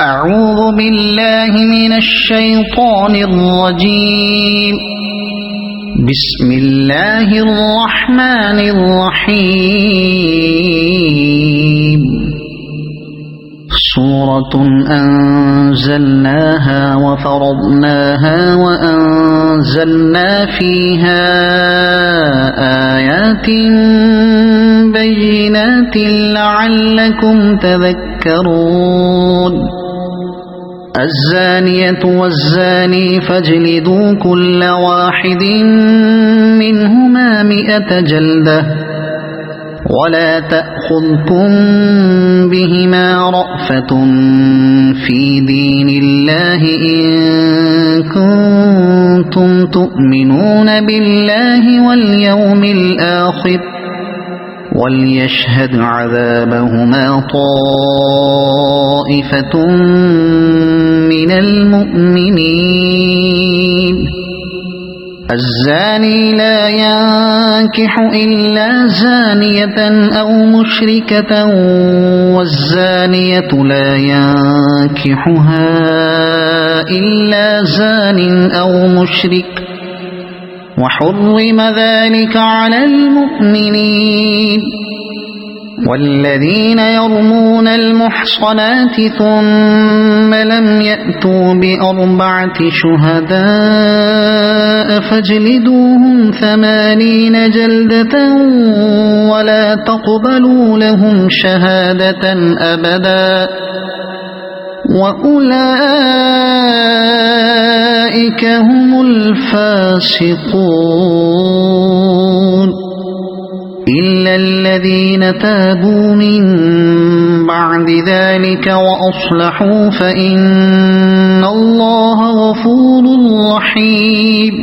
أعوذ بالله من الشيطان الرجيم. بسم الله الرحمن الرحيم. سورة أنزلناها وفرضناها وأنزلنا فيها آيات بينات لعلكم تذكرون. الزانية والزاني فاجلدوا كل واحد منهما 100 جلدة ولا تأخذكم بهما رأفة في دين الله إن كنتم تؤمنون بالله واليوم الآخر وليشهد عذابهما طائفة من المؤمنين. الزاني لا ينكح إلا زانية أو مشركة والزانية لا ينكحها إلا زان أو مشرك وحرم ذلك على المؤمنين. والذين يرمون المحصنات ثم لم يأتوا ب4 شهداء فاجلدوهم 80 جلدة ولا تقبلوا لهم شهادة أبدا وأولئك هم الفاسقون. إلا الذين تابوا من بعد ذلك وأصلحوا فإن الله غفور رحيم.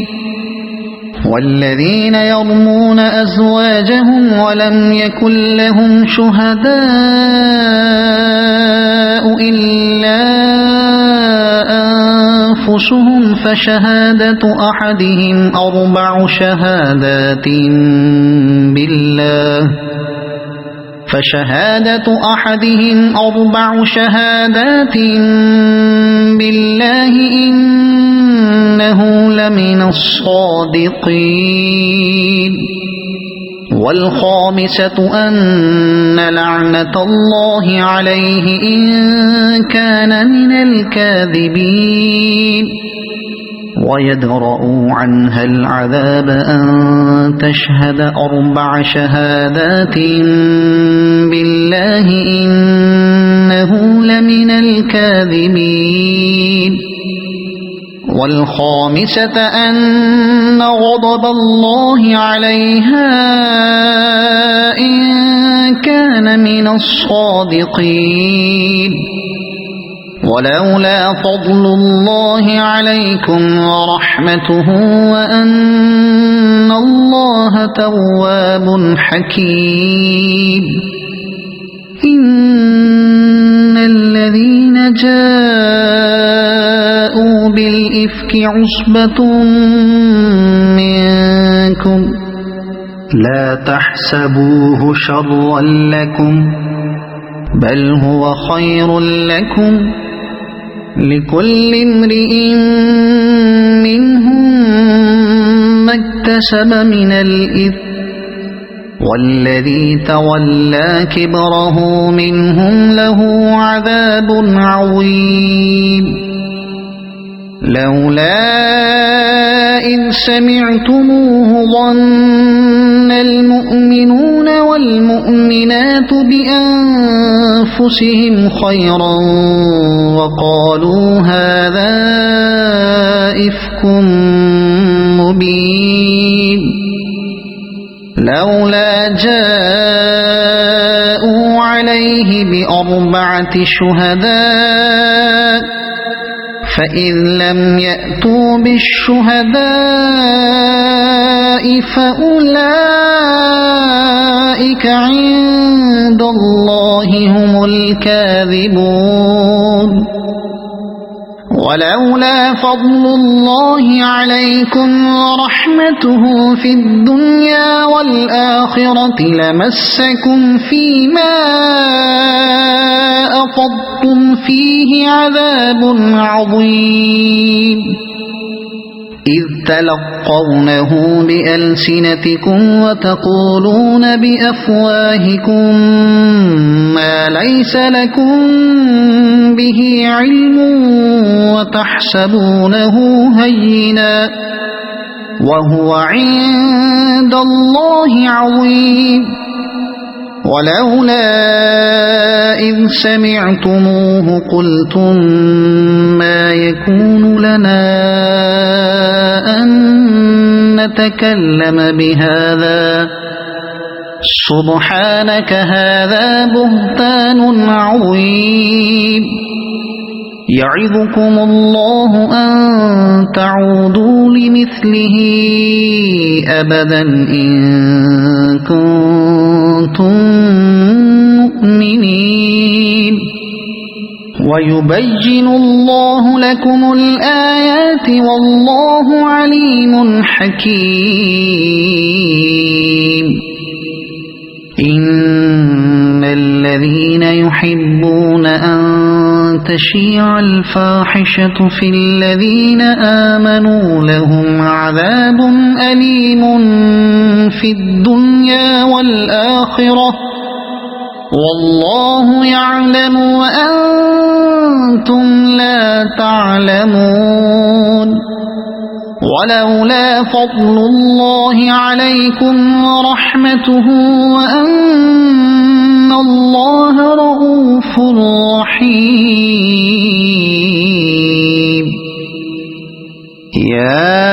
والذين يرمون أزواجهم ولم يكن لهم شهداء إلا أنفسهم فشهادة أحدهم 4 شهادات بالله إنه لمن الصادقين. والخامسة أن لعنة الله عليه إن كان من الكاذبين. ويدرأ عنها العذاب أن تشهد 4 شهادات بالله إنه لمن الكاذبين. والخامسة أن غضب الله عليها إن كان من الصادقين. ولولا فضل الله عليكم ورحمته وأن الله تواب حكيم. إن الذين جاءوا بالإفك عصبة منكم لا تحسبوه شرا لكم بل هو خير لكم لكل امرئ منهم ما اكتسب من الإثم والذي تولى كبره منهم له عذاب عظيم. لولا إذ سمعتموه ظن المؤمنون والمؤمنات بأنفسهم خيرا وقالوا هذا إفك مبين. لولا جاءوا عليه ب4 شهداء فإذ لم يأتوا بالشهداء فأولئك عند الله هم الكاذبون. ولولا فضل الله عليكم ورحمته في الدنيا والآخرة لمسكم فيما أفضتم فيه عذاب عظيم إذ تلقونه بألسنتكم وتقولون بأفواهكم ما ليس لكم به علم وتحسبونه هينا وهو عند الله عظيم ولولا إذ سمعتموه قلتم ما يكون لنا أن نتكلم بهذا سبحانك هذا بهتان عظيم يعظكم الله أن تعودوا لمثله أبدا إن كنتم مؤمنين ويبين الله لكم الآيات والله عليم حكيم إن الذين يحبون أن تشيع الفاحشة في الذين آمنوا لهم عذاب أليم في الدنيا والآخرة والله يعلم وأنتم لا تعلمون ولولا فضل الله عليكم ورحمته وأن الله رؤوف رحيم يا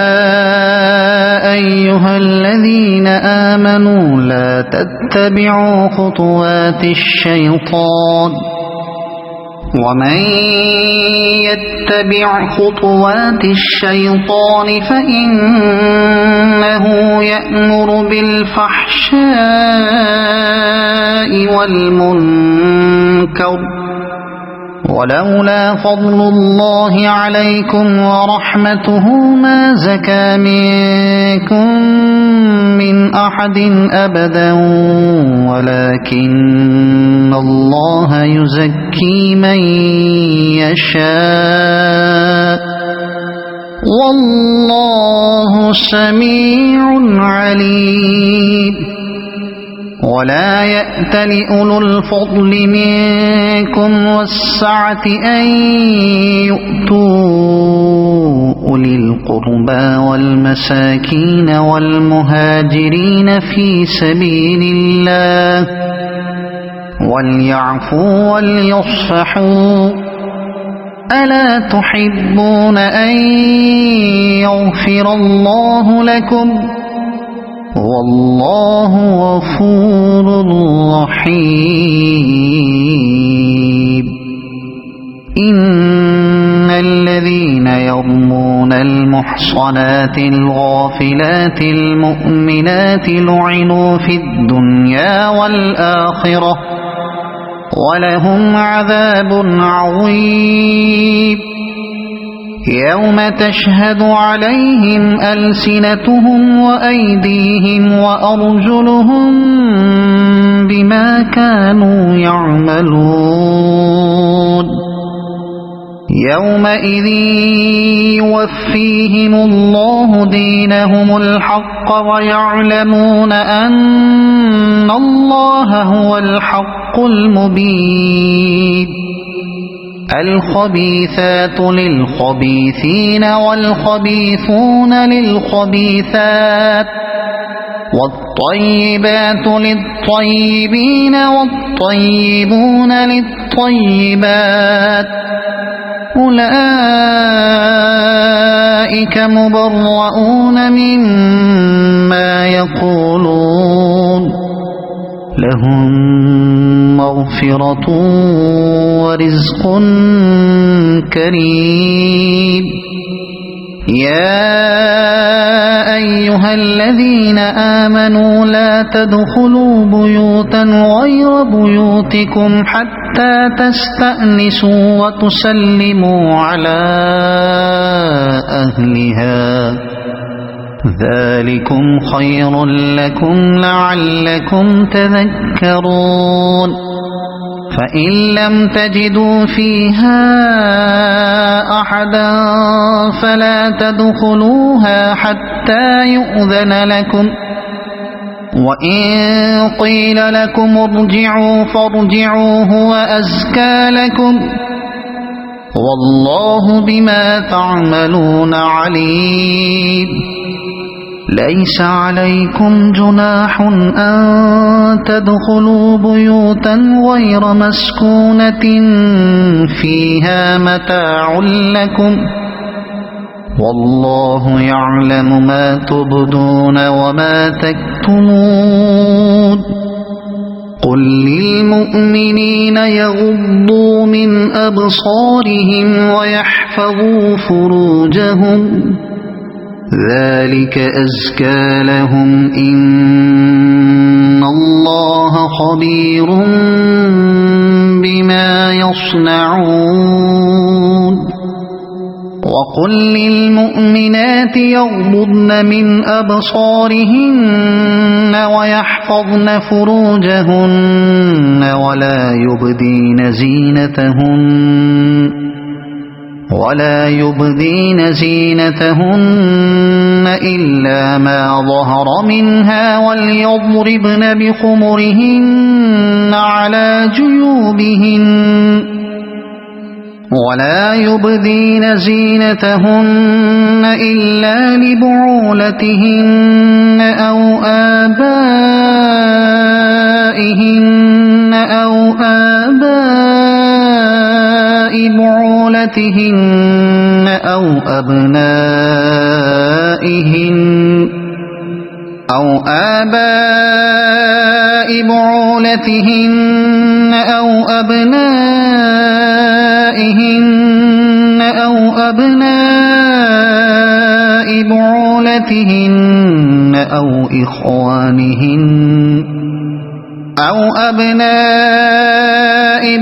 أيها الذين آمنوا لا تتبعوا خطوات الشيطان ومن يتبع خطوات الشيطان فإنه يأمر بالفحشاء والمنكر ولولا فضل الله عليكم ورحمته ما زكى منكم من أحد أبدا ولكن الله يزكي من يشاء والله سميع عليم ولا يأت لأولو الفضل منكم والسعة أن يؤتوا أولي القربى والمساكين والمهاجرين في سبيل الله وليعفوا وليصفحوا ألا تحبون أن يغفر الله لكم والله غفور رحيم إن الذين يرمون المحصنات الغافلات المؤمنات لعنوا في الدنيا والآخرة ولهم عذاب عظيم يوم تشهد عليهم ألسنتهم وأيديهم وأرجلهم بما كانوا يعملون يومئذ يوفيهم الله دينهم الحق ويعلمون أن الله هو الحق المبين الخبيثات للخبيثين والخبيثون للخبيثات والطيبات للطيبين والطيبون للطيبات أولئك مبرؤون مما يقولون لهم مغفرة ورزق كريم يا أيها أيها الذين آمنوا لا تدخلوا بيوتا غير بيوتكم حتى تستأنسوا وتسلموا على أهلها ذلكم خير لكم لعلكم تذكرون فإن لم تجدوا فيها أحدا فلا تدخلوها حتى يؤذن لكم وإن قيل لكم ارجعوا فارجعوا هو أزكى لكم والله بما تعملون عليم ليس عليكم جناح أن تدخلوا بيوتا غير مسكونة فيها متاع لكم والله يعلم ما تبدون وما تكتمون قل للمؤمنين يغضوا من أبصارهم ويحفظوا فروجهم ذلك أزكى لهم إن الله خبير بما يصنعون وقل للمؤمنات يغضضن من أبصارهن ويحفظن فروجهن ولا يبدين زينتهن إلا ما ظهر منها وليضربن بخمرهن على جيوبهن ولا يبدين زينتهن إلا لبعولتهن أو آبائهن أو آباء بعولتهن أو أبنائهن أو آباء بعولتهن أو أبنائهن أو أبناء بعولتهن أو إخوانهن أو أبناء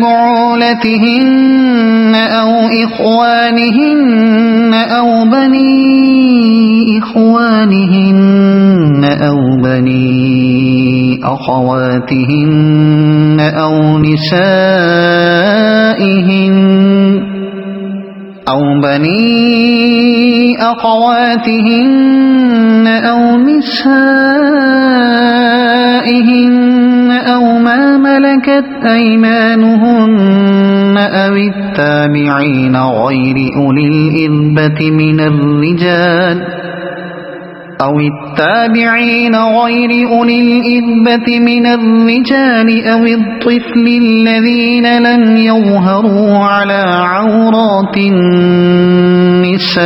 بعولتهن أو إخوانهن أو بني إخوانهن أو بني أخواتهن أو نسائهن أو بني أخواتهن أو نسائهن أو ما ملكت أيمانهن أو التابعين غير أولي الإربة من الرجال أو الطفل الذين لم يظهروا على عورات النساء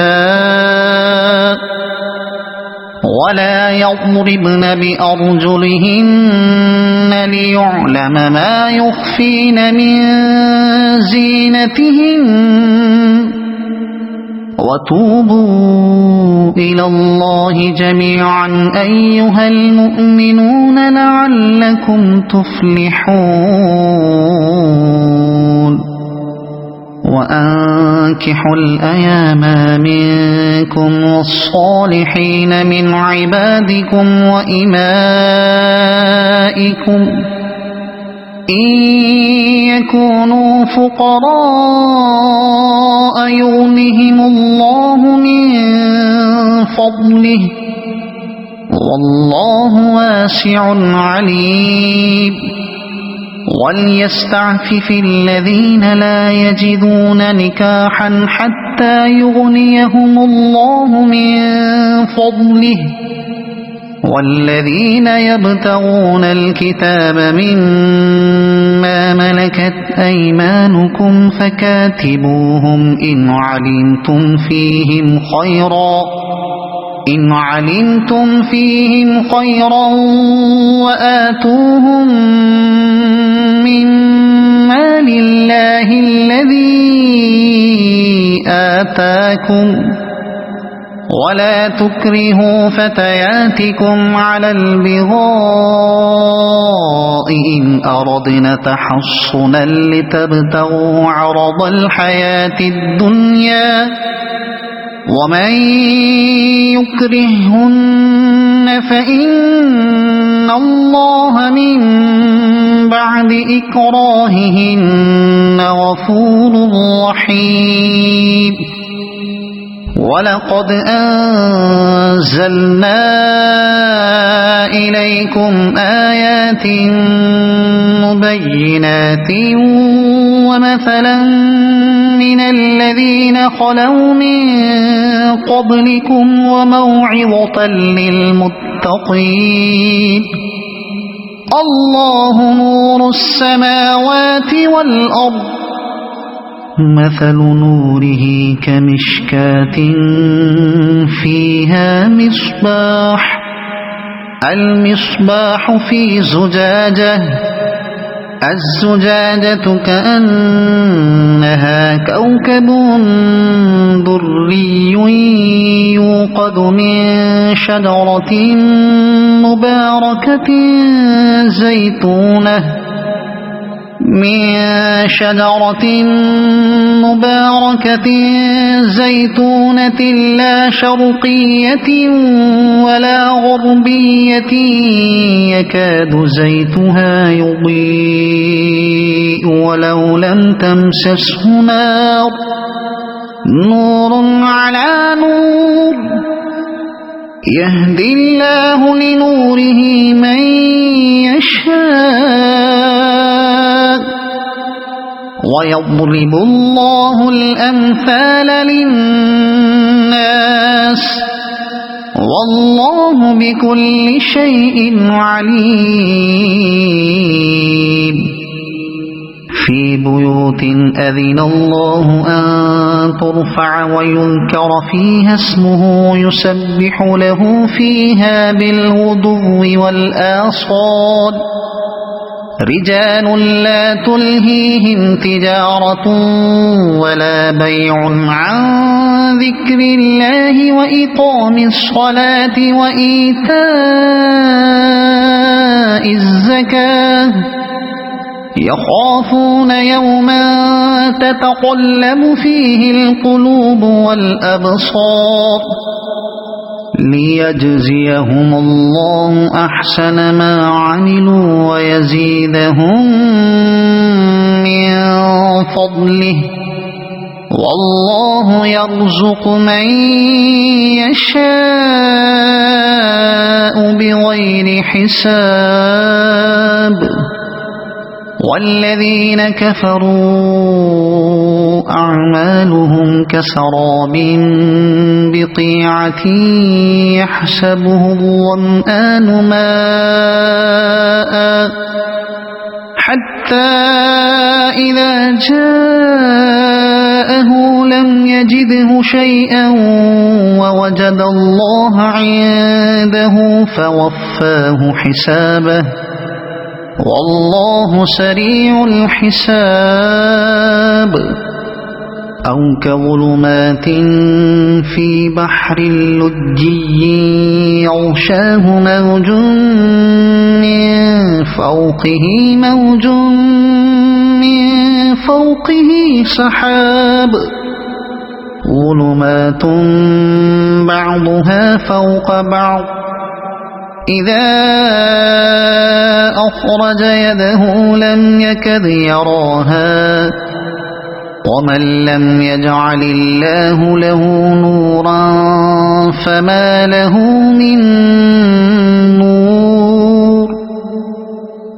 ولا يضربن بأرجلهن ليعلم ما يخفين من زينتهن وتوبوا إلى الله جميعا أيها المؤمنون لعلكم تفلحون وأنكحوا الأيام منكم والصالحين من عبادكم وإمائكم إن يكونوا فقراء يغنهم الله من فضله والله واسع عليم وليستعفف الذين لا يجدون نكاحا حتى يغنيهم الله من فضله والذين يبتغون الكتاب مما ملكت أيمانكم فكاتبوهم إن علمتم فيهم خيرا وآتوهم مما لله الذي آتاكم ولا تكرهوا فتياتكم على البغاء إن أردنا تحصنا لتبتغوا عرض الحياة الدنيا ومن يكرهن فإن الله من بعد إكراههن غفور رحيم ولقد أنزلنا إليكم آيات مبينات ومثلا من الذين خلوا من قبلكم وموعظة للمتقين الله نور السماوات والأرض مثل نوره كمشكاة فيها مصباح المصباح في زجاجة الزجاجة كأنها كوكب دري يوقد من شجرة مباركة زيتونة لا شرقية ولا غربية يكاد زيتها يضيء ولو لم تمسسه نار نور على نور يهدي الله لنوره من يشاء ويضرب الله الأمثال للناس والله بكل شيء عليم في بيوت أذن الله أن ترفع ويذكر فيها اسمه يسبح له فيها بالغدو والآصال رجال لا تلهيهم تجارة ولا بيع عن ذكر الله وإقام الصلاة وإيتاء الزكاة يخافون يوما تتقلب فيه القلوب والأبصار ليجزيهم الله أحسن ما عملوا ويزيدهم من فضله والله يرزق من يشاء بغير حساب والذين كفروا أعمالهم كسراب بقيعة يحسبه الظمآن ماء حتى إذا جاءه لم يجده شيئا ووجد الله عنده فوفاه حسابه والله سريع الحساب أو كظلمات في بحر لجي يغشاه موج من فوقه سحاب ظلمات بعضها فوق بعض إذا أخرج يده لم يكد يراها ومن لم يجعل الله له نورا فما له من نور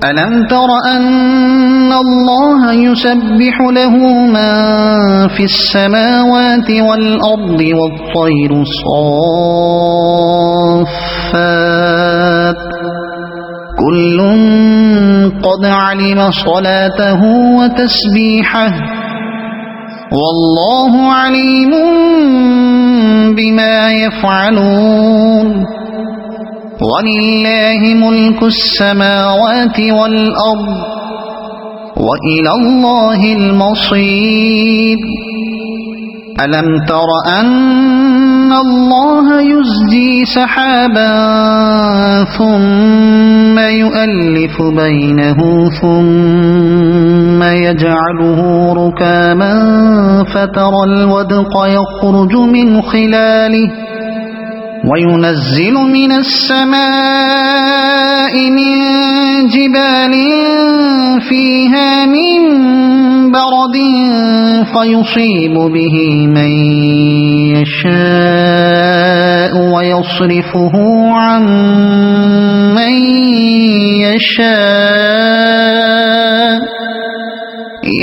ألم تر أن الله يسبح له من في السماوات والأرض والطير صافات كل قد علم صلاته وتسبيحه والله عليم بما يفعلون ولله ملك السماوات والأرض وإلى الله المصير ألم تر أن الله يزجي سحابا ثم يؤلف بينه ثم يجعله ركاما فترى الودق يخرج من خلاله وينزل من السماء من جبال فيها من برد فيصيب به من يشاء ويصرفه عن من يشاء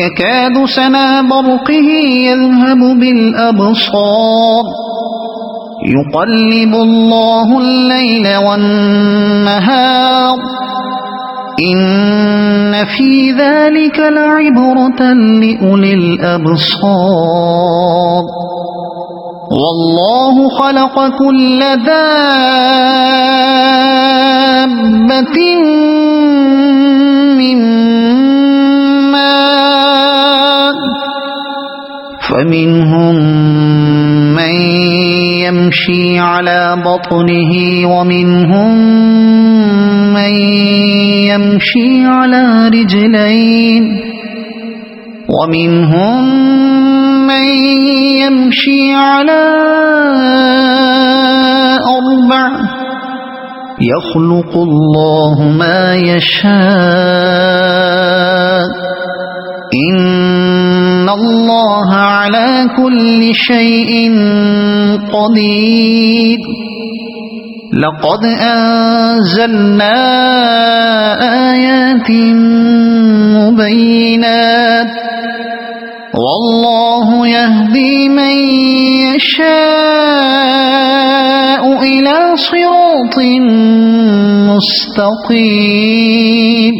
يكاد سنا برقه يذهب بالأبصار يقلب الله الليل والنهار إن في ذلك لعبرة لأولي الأبصار والله خلق كل دابة من ماء فمنهم من يمشي على بطنه ومنهم من يمشي على رجلين ومنهم من يمشي على أربع يخلق الله ما يشاء إن الله على كل شيء قدير لقد أنزلنا آيات مبينات والله يهدي من يشاء إلى صراط مستقيم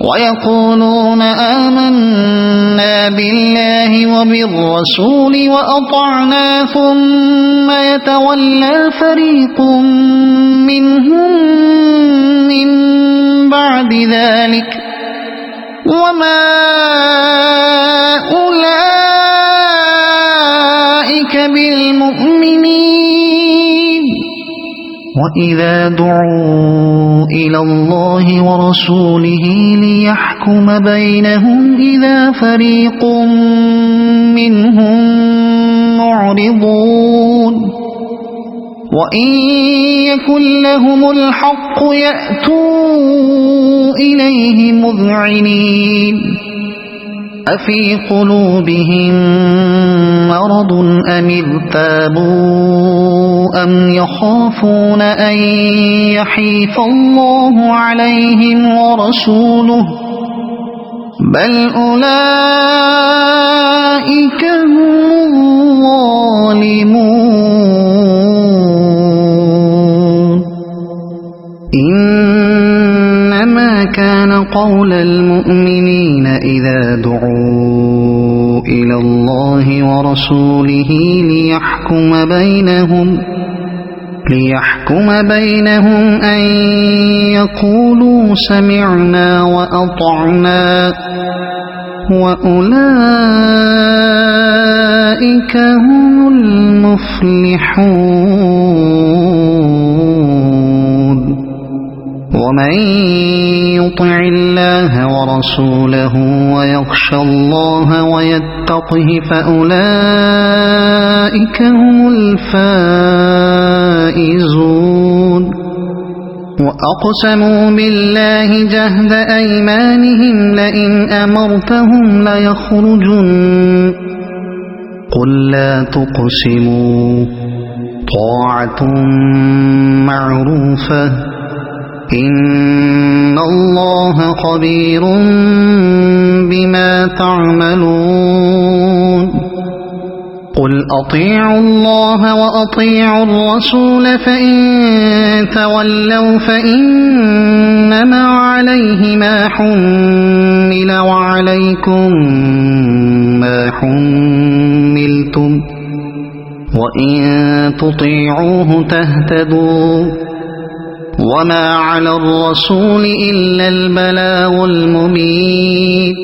ويقولون آمنا بالله وبالرسول وأطعنا ثم يتولى فريق منهم من بعد ذلك وما أولئك بالمؤمنين وإذا دعوا إلى الله ورسوله ليحكم بينهم إذا فريق منهم معرضون وإن يكن لهم الحق يأتوا إليه مذعنين أفي قلوبهم مرض أم ارتابوا أم يخافون أن يحيف الله عليهم ورسوله بل أولئك هم الظالمون إنما كان قول المؤمنين إذا دعوا إلى الله ورسوله ليحكم بينهم أن يقولوا سمعنا وأطعنا وأولئك هم المفلحون ومن يطع الله ورسوله ويخشى الله ويتقه فأولئك هم الفائزون وأقسموا بالله جهد أيمانهم لئن أمرتهم ليخرجن قل لا تقسموا طاعة معروفة إن الله خبير بما تعملون قل أطيعوا الله وأطيعوا الرسول فإن تولوا فإنما عليه ما حمل وعليكم ما حملتم وإن تطيعوه تهتدوا وما على الرسول إلا البلاغ المبين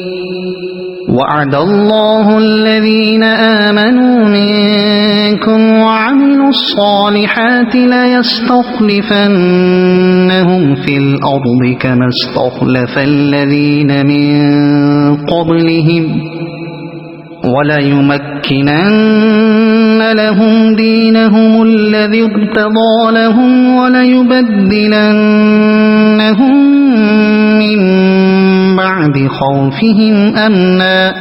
وعد الله الذين آمنوا منكم وعملوا الصالحات ليستخلفنهم في الأرض كما استخلف الذين من قبلهم وليمكنن لهم دينهم الذي ارتضى لهم وليبدلنهم من بعد خوفهم أمنا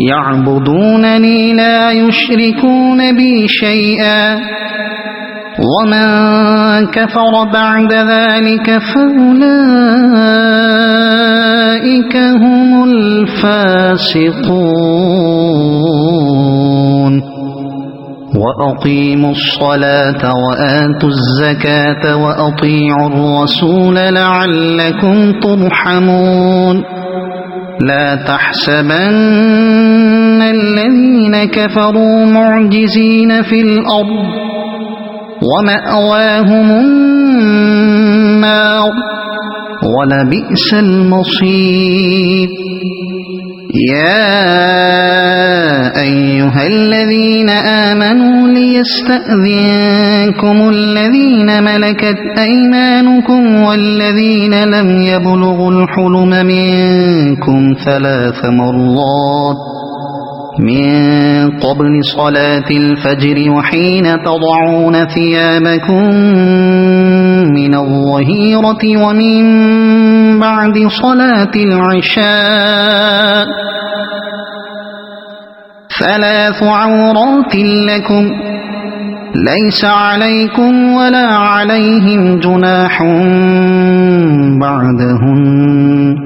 يعبدونني لا يشركون بي شيئا ومن كفر بعد ذلك فأولئك هم الفاسقون وأقيموا الصلاة وآتوا الزكاة وأطيعوا الرسول لعلكم ترحمون لا تحسبن الذين كفروا معجزين في الأرض ومأواهم النار ولبئس المصير يا أيها الذين آمنوا ليستأذنكم الذين ملكت أيمانكم والذين لم يبلغوا الحلم منكم 3 مرات من قبل صلاة الفجر وحين تضعون ثيابكم من الظهيرة ومن بعد صلاة العشاء 3 عورات لكم ليس عليكم ولا عليهم جناح بعدهن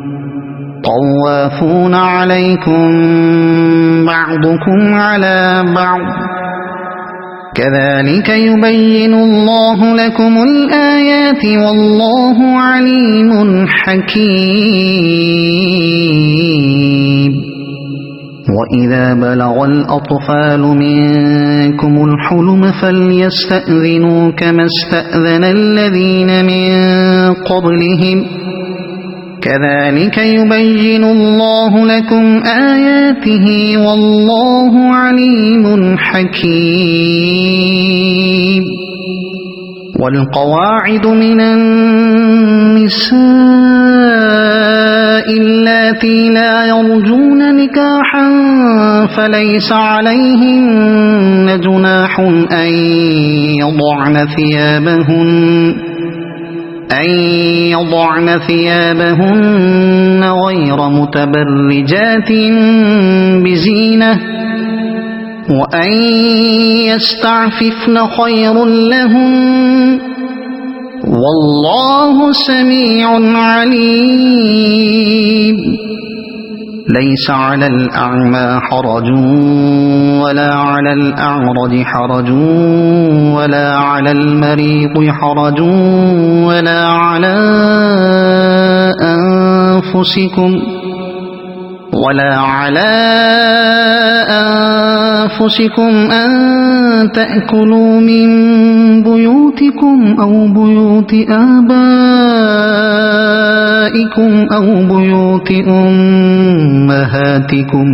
طوافون عليكم بعضكم على بعض كذلك يبين الله لكم الآيات والله عليم حكيم وإذا بلغ الأطفال منكم الحلم فليستأذنوا كما استأذن الذين من قبلهم كذلك يبين الله لكم آياته والله عليم حكيم والقواعد من النساء اللاتي لا يرجون نكاحا فليس عليهن جناح أن يضعن ثيابهن غير متبرجات بزينة وأن يستعففن خير لهن والله سميع عليم ليس على الأعمى حرج ولا على الأعرج حرج ولا على المريض حرج ولا على أنفسكم أن تأكلوا من بيوتكم أو بيوت آبائكم أو بيوت أمهاتكم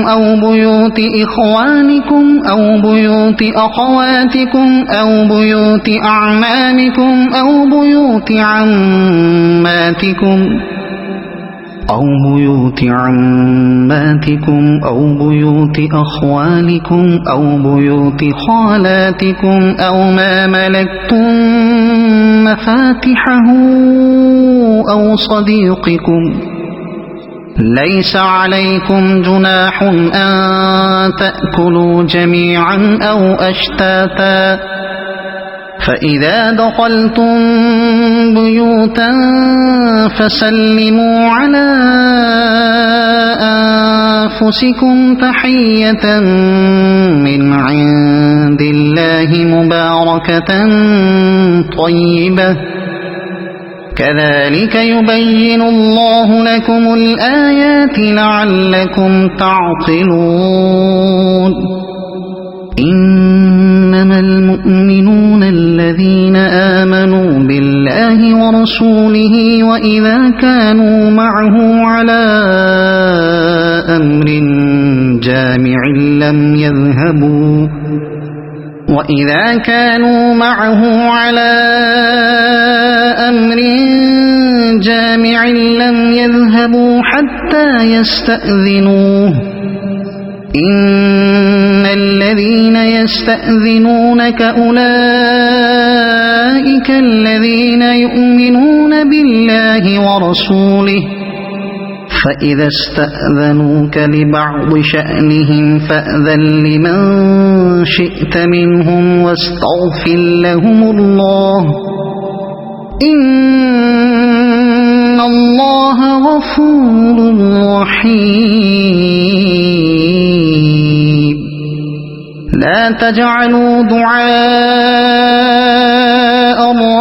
أو بيوت إخوانكم أو بيوت أخواتكم أو بيوت أعمامكم أو بيوت عماتكم أو بيوت أخوالكم أو بيوت خالاتكم أو ما ملكتم مفاتحه أو صديقكم ليس عليكم جناح أن تأكلوا جميعا أو أشتاتا فإذا دخلتم بيوتا فسلموا على أنفسكم تحية من عند الله مباركة طيبة كذلك يبين الله لكم الآيات لعلكم تعقلون إنما المؤمنون الذين آمنوا بالله ورسوله وإذا كانوا معه على أمر جامع لم يذهبوا وإذا كانوا معه على أمر جامع لم يذهبوا حتى يستأذنوه إن الذين يستأذنونك أولئك الذين يؤمنون بالله ورسوله فإذا استأذنوك لبعض شأنهم فأذن لمن شئت منهم واستغفر لهم الله إن الله غفور رحيم لا تجعلوا دعاء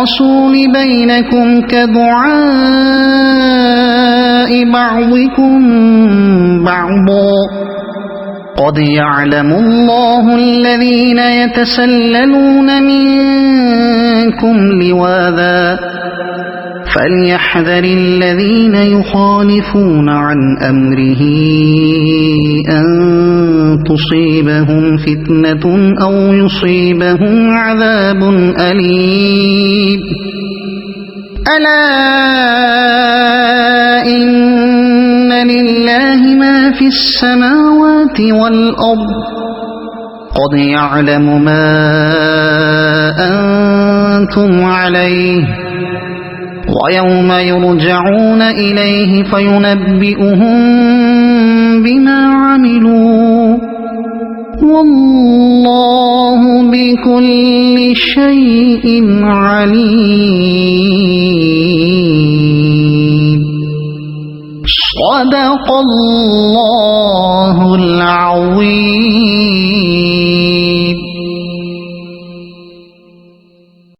الرسول بينكم كدعاء بعضكم بعضا قد يعلم الله الذين يتسللون منكم لواذا فليحذر الذين يخالفون عن أمره أن تصيبهم فتنة أو يصيبهم عذاب أليم ألا إن لله ما في السماوات والأرض قد يعلم ما أنتم عليه ويوم يرجعون إليه فينبئهم بما عملوا والله بكل شيء عليم صدق الله العظيم.